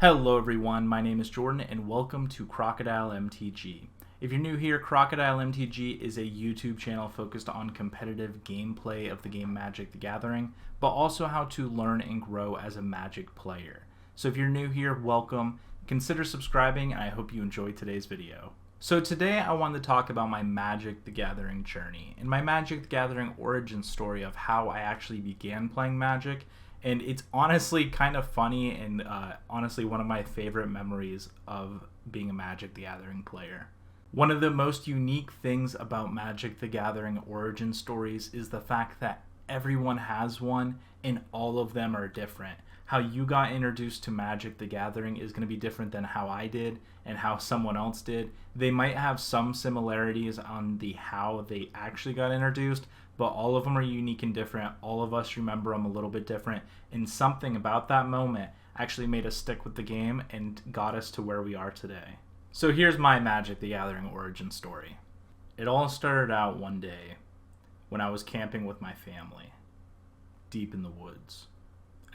Hello everyone, my name is Jordan and welcome to Crocodile MTG. If you're new here, Crocodile MTG is a YouTube channel focused on competitive gameplay of the game Magic the Gathering, but also how to learn and grow as a Magic player. So if you're new here, welcome, consider subscribing, and I hope you enjoyed today's video. So today I wanted to talk about my Magic the Gathering journey and my Magic the Gathering origin story of how I actually began playing Magic. And it's honestly kind of funny and honestly one of my favorite memories of being a Magic the Gathering player. One of the most unique things about Magic the Gathering origin stories is the fact that everyone has one and all of them are different. How you got introduced to Magic the Gathering is going to be different than how I did and how someone else did. They might have some similarities on the how they actually got introduced, but all of them are unique and different. All of us remember them a little bit different, and something about that moment actually made us stick with the game and got us to where we are today. So here's my Magic the Gathering origin story. It all started out one day when I was camping with my family, deep in the woods,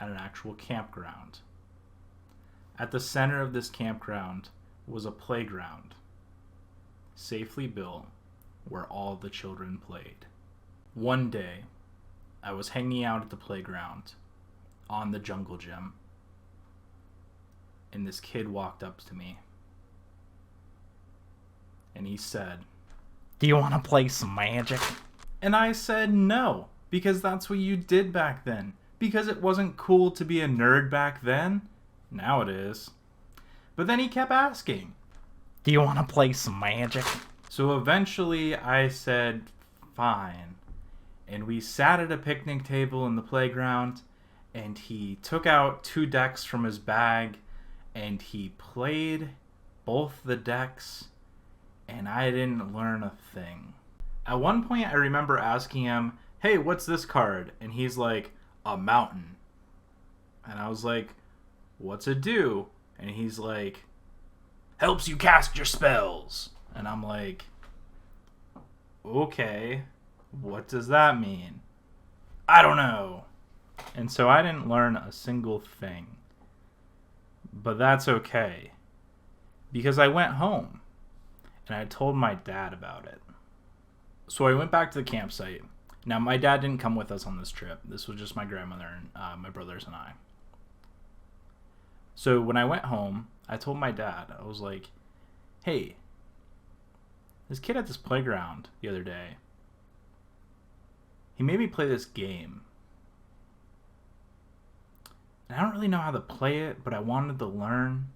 at an actual campground. At the center of this campground was a playground, safely built, where all the children played. One day, I was hanging out at the playground on the jungle gym, and this kid walked up to me, and he said, "Do you want to play some Magic?" And I said no, because that's what you did back then. Because it wasn't cool to be a nerd back then. Now it is. But then he kept asking, "Do you want to play some Magic?" So eventually I said, fine. And we sat at a picnic table in the playground, and he took out 2 decks from his bag, and he played both the decks, and I didn't learn a thing. At one point, I remember asking him, "Hey, what's this card?" And he's like, "A mountain." And I was like, "What's it do?" And he's like, "Helps you cast your spells." And I'm like, okay, what does that mean? "I don't know." And so I didn't learn a single thing. But that's okay, because I went home and I told my dad about it. So I went back to the campsite. Now, my dad didn't come with us on this trip. This was just my grandmother and my brothers and I. So when I went home, I told my dad, I was like, "Hey, this kid at this playground the other day, he made me play this game. And I don't really know how to play it, but I wanted to learn.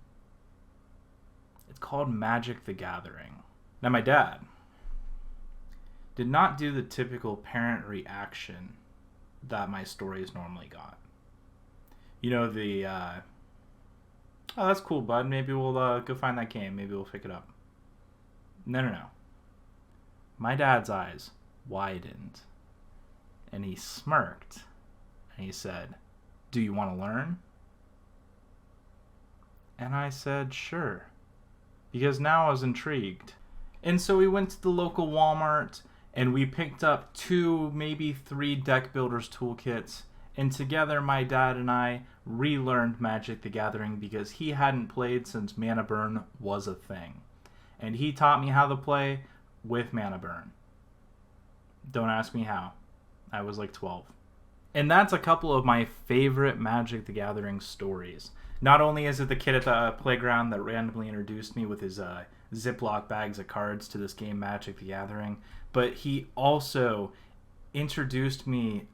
It's called Magic the Gathering." Now, my dad did not do the typical parent reaction that my stories normally got. You know, the, "Oh, that's cool, bud. Maybe we'll go find that game. Maybe we'll pick it up." No. My dad's eyes widened, and he smirked, and he said, "Do you want to learn?" And I said, "Sure," because now I was intrigued. And so we went to the local Walmart, and we picked up 2, maybe 3 deck builders toolkits, and together my dad and I relearned Magic the Gathering because he hadn't played since Mana Burn was a thing. And he taught me how to play with Mana Burn. Don't ask me how. I was like 12. And that's a couple of my favorite Magic the Gathering stories. Not only is it the kid at the playground that randomly introduced me with his Ziploc bags of cards to this game Magic the Gathering, but he also introduced me,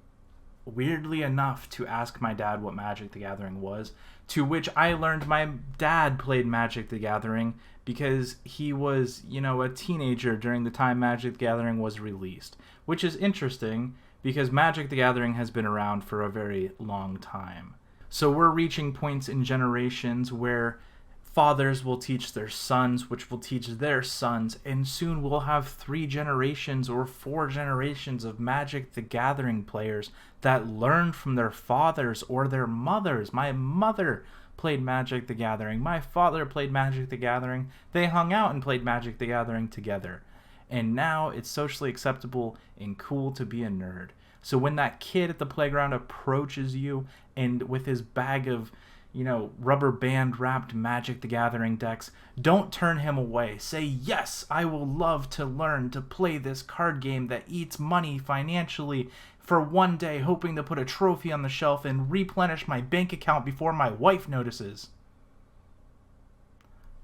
weirdly enough, to ask my dad what Magic the Gathering was, to which I learned my dad played Magic the Gathering because he was, a teenager during the time Magic the Gathering was released, which is interesting because Magic the Gathering has been around for a very long time. So we're reaching points in generations where fathers will teach their sons, which will teach their sons, and soon we'll have 3 generations or 4 generations of Magic the Gathering players that learned from their fathers or their mothers. My mother played Magic the Gathering. My father played Magic the Gathering. They hung out and played Magic the Gathering together. And now it's socially acceptable and cool to be a nerd. So when that kid at the playground approaches you and with his bag of rubber band wrapped Magic the Gathering decks, don't turn him away. Say, yes, I will love to learn to play this card game that eats money financially for one day, hoping to put a trophy on the shelf and replenish my bank account before my wife notices.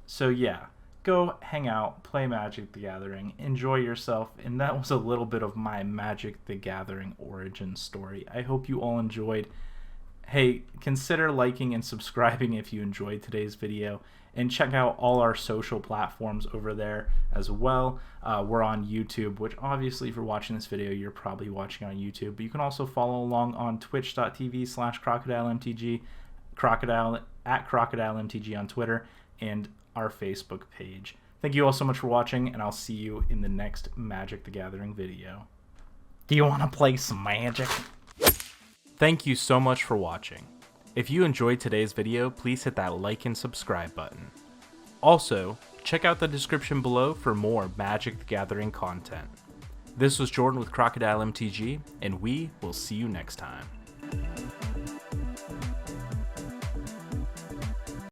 So yeah, go hang out, play Magic the Gathering, enjoy yourself, and that was a little bit of my Magic the Gathering origin story. I hope you all enjoyed. Hey, consider liking and subscribing if you enjoyed today's video, and check out all our social platforms over there as well. We're on YouTube, which obviously if you're watching this video, you're probably watching on YouTube, but you can also follow along on twitch.tv/crocodilemtg, crocodilemtg on Twitter, and our Facebook page. Thank you all so much for watching, and I'll see you in the next Magic the Gathering video. Do you want to play some Magic? Thank you so much for watching. If you enjoyed today's video, please hit that like and subscribe button. Also, check out the description below for more Magic the Gathering content. This was Jordan with Crocodile MTG, and we will see you next time.